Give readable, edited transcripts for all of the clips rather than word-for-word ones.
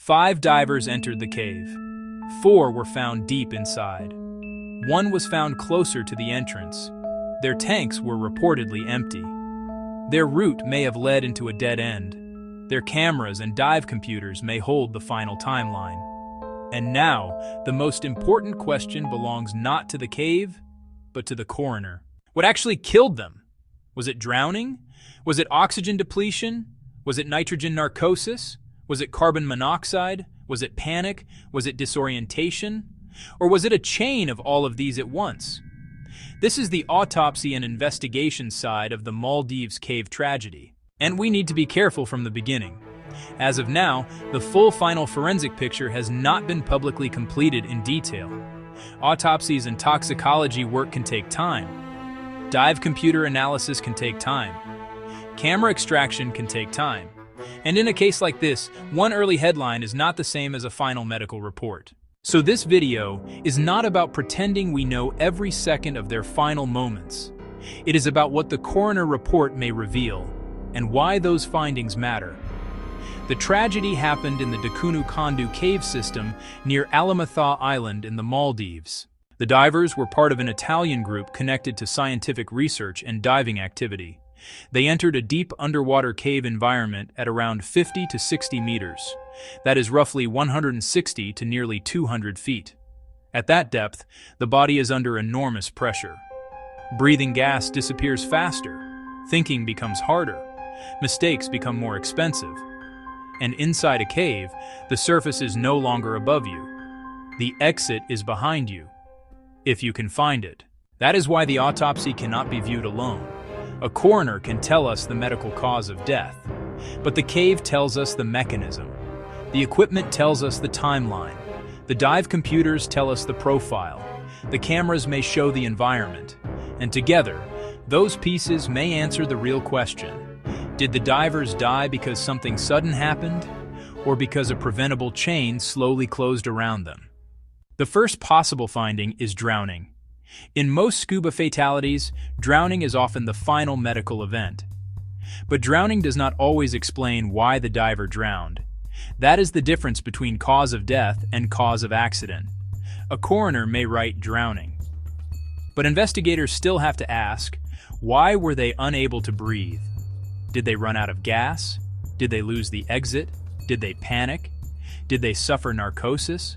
5 divers entered the cave. 4 were found deep inside. 1 was found closer to the entrance. Their tanks were reportedly empty. Their route may have led into a dead end. Their cameras and dive computers may hold the final timeline. And now, the most important question belongs not to the cave, but to the coroner. What actually killed them? Was it drowning? Was it oxygen depletion? Was it nitrogen narcosis? Was it carbon monoxide? Was it panic? Was it disorientation? Or was it a chain of all of these at once? This is the autopsy and investigation side of the Maldives cave tragedy. And we need to be careful from the beginning. As of now, the full final forensic picture has not been publicly completed in detail. Autopsies and toxicology work can take time. Dive computer analysis can take time. Camera extraction can take time. And in a case like this, one early headline is not the same as a final medical report. So this video is not about pretending we know every second of their final moments. It is about what the coroner report may reveal, and why those findings matter. The tragedy happened in the Dakunu Kondu cave system near Alamatha Island in the Maldives. The divers were part of an Italian group connected to scientific research and diving activity. They entered a deep underwater cave environment at around 50 to 60 meters. That is roughly 160 to nearly 200 feet. At that depth, the body is under enormous pressure. Breathing gas disappears faster. Thinking becomes harder. Mistakes become more expensive. And inside a cave, the surface is no longer above you. The exit is behind you, if you can find it. That is why the autopsy cannot be viewed alone. A coroner can tell us the medical cause of death, but the cave tells us the mechanism. The equipment tells us the timeline. The dive computers tell us the profile. The cameras may show the environment. And together, those pieces may answer the real question. Did the divers die because something sudden happened, or because a preventable chain slowly closed around them? The first possible finding is drowning. In most scuba fatalities, drowning is often the final medical event. But drowning does not always explain why the diver drowned. That is the difference between cause of death and cause of accident. A coroner may write drowning. But investigators still have to ask, why were they unable to breathe? Did they run out of gas? Did they lose the exit? Did they panic? Did they suffer narcosis?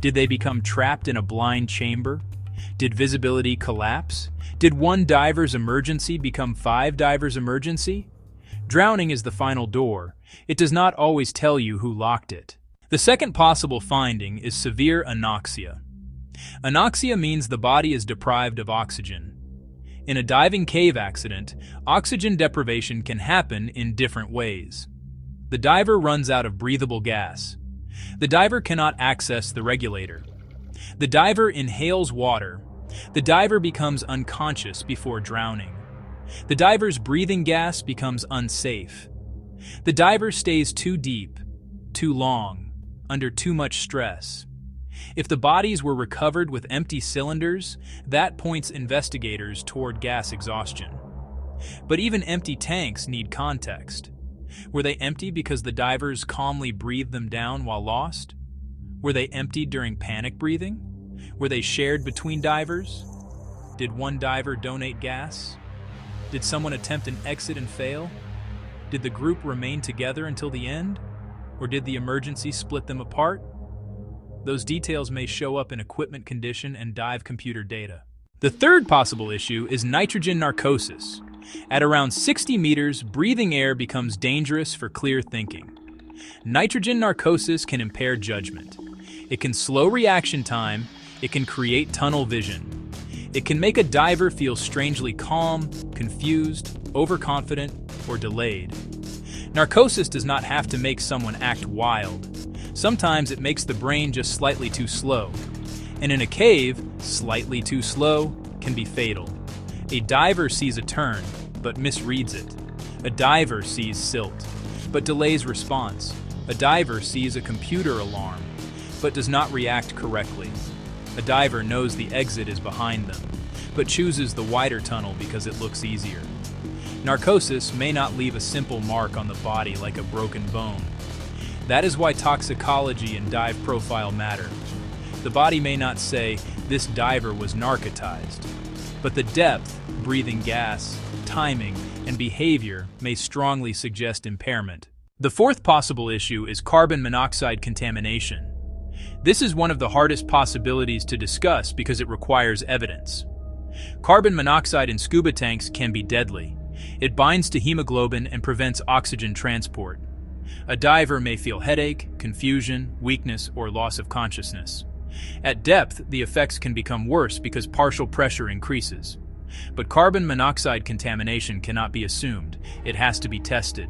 Did they become trapped in a blind chamber? Did visibility collapse? Did one diver's emergency become 5 divers' emergency? Drowning is the final door. It does not always tell you who locked it. The second possible finding is severe anoxia. Anoxia means the body is deprived of oxygen. In a diving cave accident, oxygen deprivation can happen in different ways. The diver runs out of breathable gas. The diver cannot access the regulator. The diver inhales water. The diver becomes unconscious before drowning. The diver's breathing gas becomes unsafe. The diver stays too deep, too long, under too much stress. If the bodies were recovered with empty cylinders, that points investigators toward gas exhaustion. But even empty tanks need context. Were they empty because the divers calmly breathed them down while lost? Were they emptied during panic breathing? Were they shared between divers? Did one diver donate gas? Did someone attempt an exit and fail? Did the group remain together until the end? Or did the emergency split them apart? Those details may show up in equipment condition and dive computer data. The third possible issue is nitrogen narcosis. At around 60 meters, breathing air becomes dangerous for clear thinking. Nitrogen narcosis can impair judgment. It can slow reaction time. It can create tunnel vision. It can make a diver feel strangely calm, confused, overconfident, or delayed. Narcosis does not have to make someone act wild. Sometimes it makes the brain just slightly too slow. And in a cave, slightly too slow can be fatal. A diver sees a turn, but misreads it. A diver sees silt, but delays response. A diver sees a computer alarm, but does not react correctly. A diver knows the exit is behind them, but chooses the wider tunnel because it looks easier. Narcosis may not leave a simple mark on the body like a broken bone. That is why toxicology and dive profile matter. The body may not say, "This diver was narcotized," but the depth, breathing gas, timing, and behavior may strongly suggest impairment. The fourth possible issue is carbon monoxide contamination. This is one of the hardest possibilities to discuss because it requires evidence. Carbon monoxide in scuba tanks can be deadly. It binds to hemoglobin and prevents oxygen transport. A diver may feel headache, confusion, weakness, or loss of consciousness. At depth, the effects can become worse because partial pressure increases. But carbon monoxide contamination cannot be assumed. It has to be tested.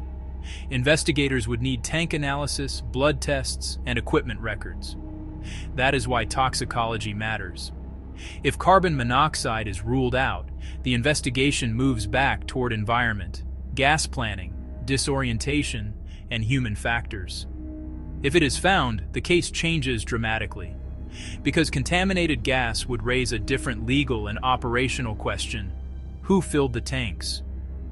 Investigators would need tank analysis, blood tests, and equipment records. That is why toxicology matters. If carbon monoxide is ruled out, the investigation moves back toward environment, gas planning, disorientation, and human factors. If it is found, the case changes dramatically. Because contaminated gas would raise a different legal and operational question. Who filled the tanks?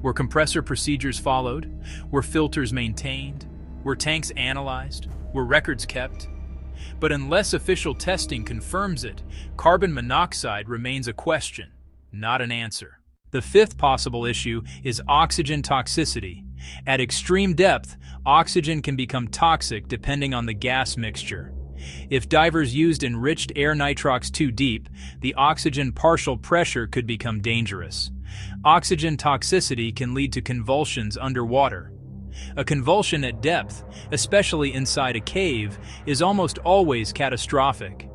Were compressor procedures followed? Were filters maintained? Were tanks analyzed? Were records kept? But unless official testing confirms it, carbon monoxide remains a question, not an answer. The fifth possible issue is oxygen toxicity. At extreme depth, oxygen can become toxic depending on the gas mixture. If divers used enriched air nitrox too deep, the oxygen partial pressure could become dangerous. Oxygen toxicity can lead to convulsions underwater. A convulsion at depth, especially inside a cave, is almost always catastrophic.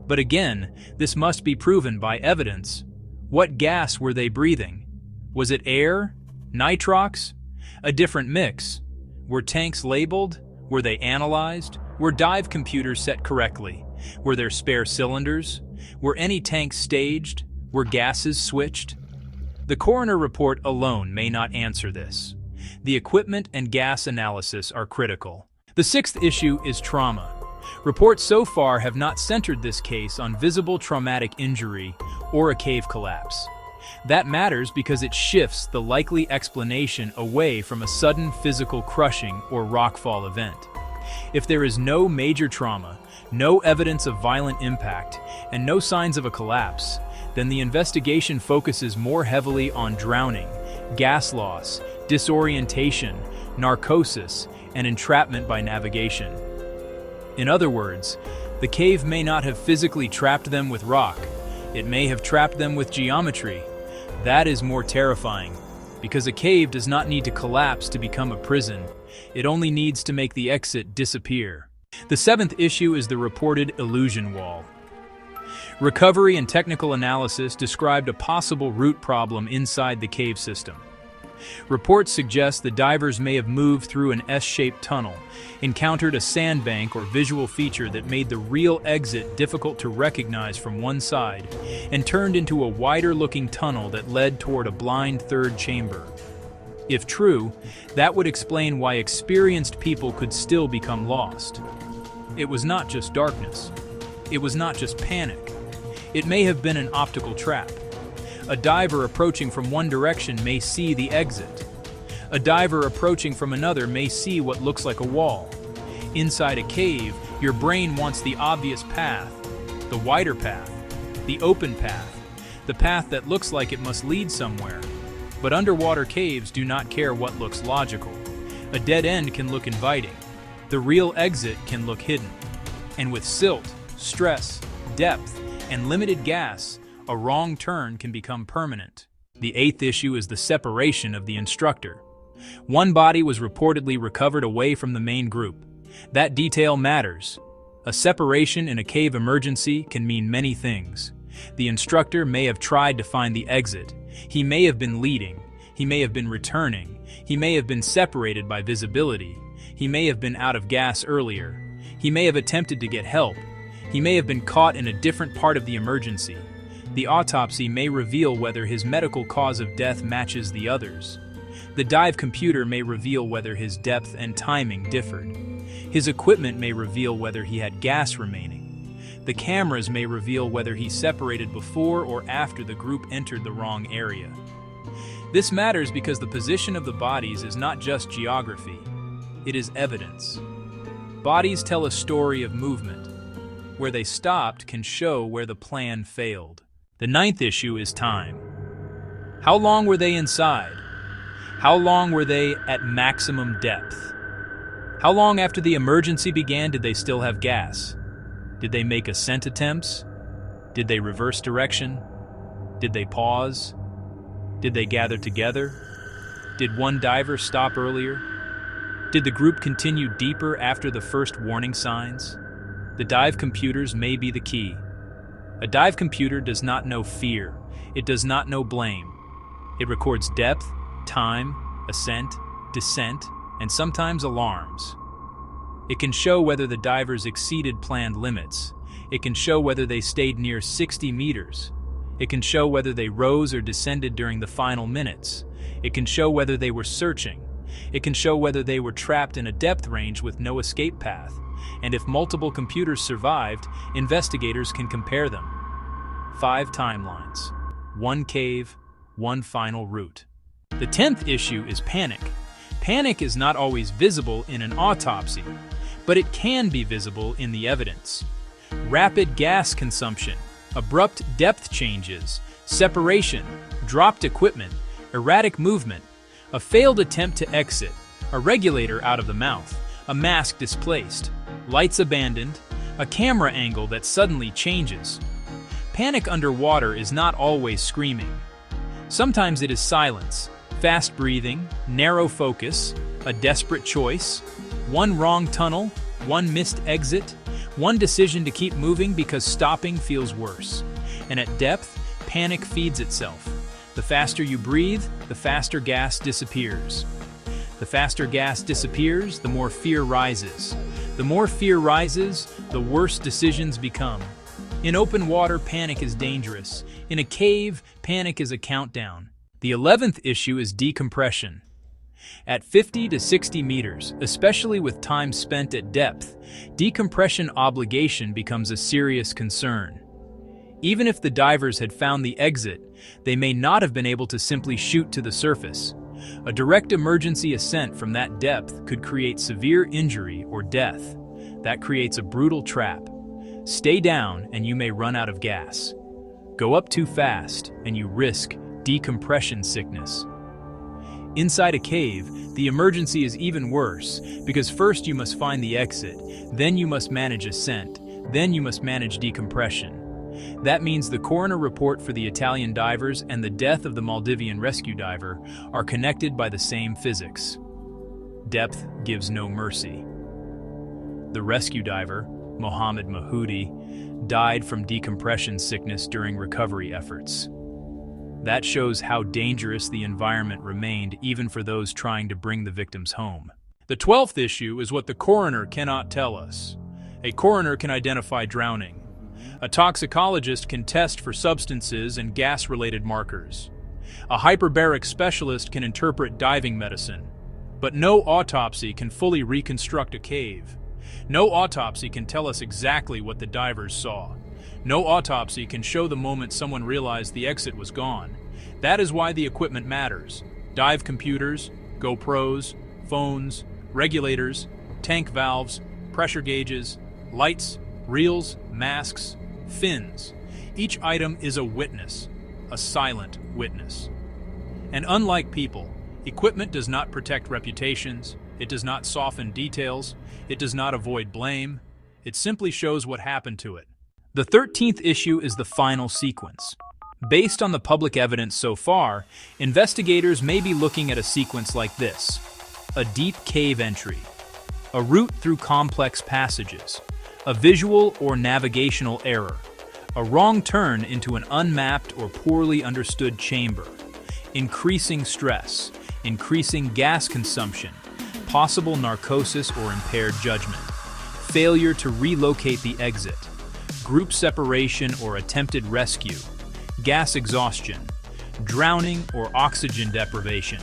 But again, this must be proven by evidence. What gas were they breathing? Was it air? Nitrox? A different mix? Were tanks labeled? Were they analyzed? Were dive computers set correctly? Were there spare cylinders? Were any tanks staged? Were gases switched? The coroner report alone may not answer this. The equipment and gas analysis are critical. The sixth issue is trauma. Reports so far have not centered this case on visible traumatic injury or a cave collapse. That matters because it shifts the likely explanation away from a sudden physical crushing or rockfall event. If there is no major trauma, no evidence of violent impact, and no signs of a collapse, then the investigation focuses more heavily on drowning, gas loss, disorientation, narcosis, and entrapment by navigation. In other words, the cave may not have physically trapped them with rock. It may have trapped them with geometry. That is more terrifying, because a cave does not need to collapse to become a prison. It only needs to make the exit disappear. The seventh issue is the reported illusion wall. Recovery and technical analysis described a possible root problem inside the cave system. Reports suggest the divers may have moved through an S-shaped tunnel, encountered a sandbank or visual feature that made the real exit difficult to recognize from one side, and turned into a wider-looking tunnel that led toward a blind third chamber. If true, that would explain why experienced people could still become lost. It was not just darkness. It was not just panic. It may have been an optical trap. A diver approaching from one direction may see the exit. A diver approaching from another may see what looks like a wall. Inside a cave, your brain wants the obvious path, the wider path, the open path, the path that looks like it must lead somewhere. But underwater caves do not care what looks logical. A dead end can look inviting. The real exit can look hidden. And with silt, stress, depth, and limited gas, a wrong turn can become permanent. The eighth issue is the separation of the instructor. One body was reportedly recovered away from the main group. That detail matters. A separation in a cave emergency can mean many things. The instructor may have tried to find the exit. He may have been leading. He may have been returning. He may have been separated by visibility. He may have been out of gas earlier. He may have attempted to get help. He may have been caught in a different part of the emergency. The autopsy may reveal whether his medical cause of death matches the others. The dive computer may reveal whether his depth and timing differed. His equipment may reveal whether he had gas remaining. The cameras may reveal whether he separated before or after the group entered the wrong area. This matters because the position of the bodies is not just geography, it is evidence. Bodies tell a story of movement. Where they stopped can show where the plan failed. The ninth issue is time. How long were they inside? How long were they at maximum depth? How long after the emergency began did they still have gas? Did they make ascent attempts? Did they reverse direction? Did they pause? Did they gather together? Did one diver stop earlier? Did the group continue deeper after the first warning signs? The dive computers may be the key. A dive computer does not know fear. It does not know blame. It records depth, time, ascent, descent, and sometimes alarms. It can show whether the divers exceeded planned limits. It can show whether they stayed near 60 meters. It can show whether they rose or descended during the final minutes. It can show whether they were searching. It can show whether they were trapped in a depth range with no escape path. And if multiple computers survived, investigators can compare them. 5 timelines. 1 cave, 1 final route. The 10th issue is panic. Panic is not always visible in an autopsy, but it can be visible in the evidence. Rapid gas consumption, abrupt depth changes, separation, dropped equipment, erratic movement, a failed attempt to exit, a regulator out of the mouth, a mask displaced, lights abandoned, a camera angle that suddenly changes. Panic underwater is not always screaming. Sometimes it is silence, fast breathing, narrow focus, a desperate choice, one wrong tunnel, one missed exit, one decision to keep moving because stopping feels worse. And at depth, panic feeds itself. The faster you breathe, the faster gas disappears. The faster gas disappears, the more fear rises. The more fear rises, the worse decisions become. In open water, panic is dangerous. In a cave, panic is a countdown. The 11th issue is decompression. At 50 to 60 meters, especially with time spent at depth, decompression obligation becomes a serious concern. Even if the divers had found the exit, they may not have been able to simply shoot to the surface. A direct emergency ascent from that depth could create severe injury or death. That creates a brutal trap. Stay down and you may run out of gas. Go up too fast and you risk decompression sickness. Inside a cave, the emergency is even worse because first you must find the exit, then you must manage ascent, then you must manage decompression. That means the coroner report for the Italian divers and the death of the Maldivian rescue diver are connected by the same physics. Depth gives no mercy. The rescue diver, Mohammed Mahoudi, died from decompression sickness during recovery efforts. That shows how dangerous the environment remained even for those trying to bring the victims home. The 12th issue is what the coroner cannot tell us. A coroner can identify drowning. A toxicologist can test for substances and gas-related markers. A hyperbaric specialist can interpret diving medicine. But no autopsy can fully reconstruct a cave. No autopsy can tell us exactly what the divers saw. No autopsy can show the moment someone realized the exit was gone. That is why the equipment matters. Dive computers, GoPros, phones, regulators, tank valves, pressure gauges, lights, reels, masks, fins. Each item is a witness, a silent witness. And unlike people, equipment does not protect reputations, it does not soften details, it does not avoid blame, it simply shows what happened to it. The 13th issue is the final sequence. Based on the public evidence so far, investigators may be looking at a sequence like this: a deep cave entry, a route through complex passages, a visual or navigational error, a wrong turn into an unmapped or poorly understood chamber, increasing stress, increasing gas consumption, possible narcosis or impaired judgment, failure to relocate the exit, group separation or attempted rescue, gas exhaustion, drowning or oxygen deprivation.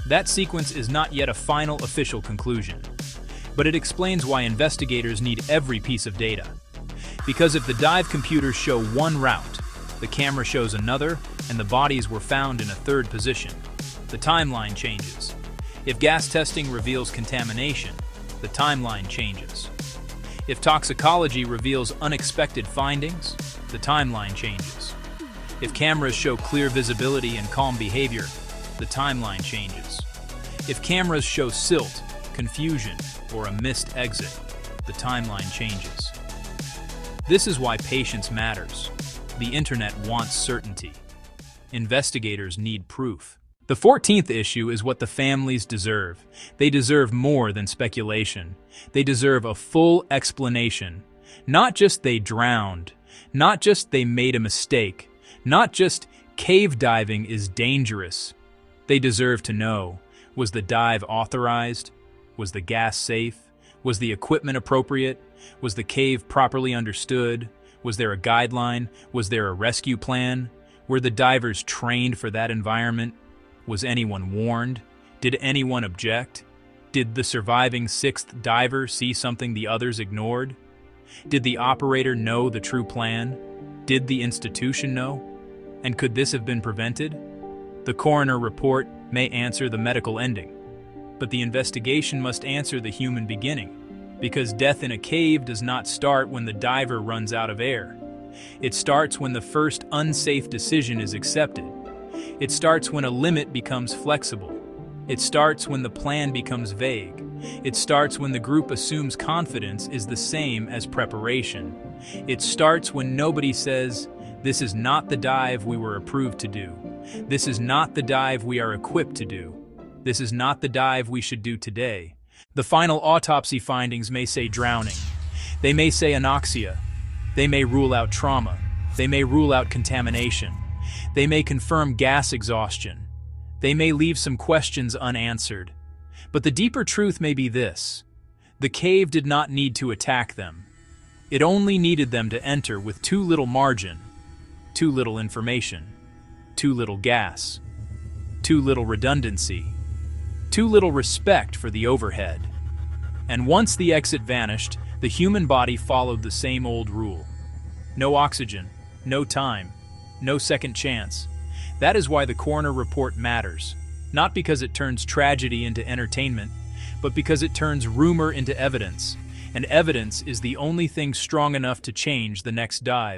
That sequence is not yet a final official conclusion, but it explains why investigators need every piece of data. Because if the dive computers show one route, the camera shows another, and the bodies were found in a third position, the timeline changes. If gas testing reveals contamination, the timeline changes. If toxicology reveals unexpected findings, the timeline changes. If cameras show clear visibility and calm behavior, the timeline changes. If cameras show silt, confusion, or a missed exit, the timeline changes. This is why patience matters. The internet wants certainty. Investigators need proof. The 14th issue is what the families deserve. They deserve more than speculation. They deserve a full explanation. Not just they drowned, not just they made a mistake, not just cave diving is dangerous. They deserve to know, was the dive authorized? Was the gas safe? Was the equipment appropriate? Was the cave properly understood? Was there a guideline? Was there a rescue plan? Were the divers trained for that environment? Was anyone warned? Did anyone object? Did the surviving sixth diver see something the others ignored? Did the operator know the true plan? Did the institution know? And could this have been prevented? The coroner report may answer the medical ending, but the investigation must answer the human beginning, because death in a cave does not start when the diver runs out of air. It starts when the first unsafe decision is accepted. It starts when a limit becomes flexible. It starts when the plan becomes vague. It starts when the group assumes confidence is the same as preparation. It starts when nobody says, "This is not the dive we were approved to do. This is not the dive we are equipped to do. This is not the dive we should do today." The final autopsy findings may say drowning. They may say anoxia. They may rule out trauma. They may rule out contamination. They may confirm gas exhaustion. They may leave some questions unanswered. But the deeper truth may be this: the cave did not need to attack them. It only needed them to enter with too little margin, too little information, too little gas, too little redundancy, too little respect for the overhead. And once the exit vanished, the human body followed the same old rule. No oxygen, no time, no second chance. That is why the coroner report matters. Not because it turns tragedy into entertainment, but because it turns rumor into evidence. And evidence is the only thing strong enough to change the next dive.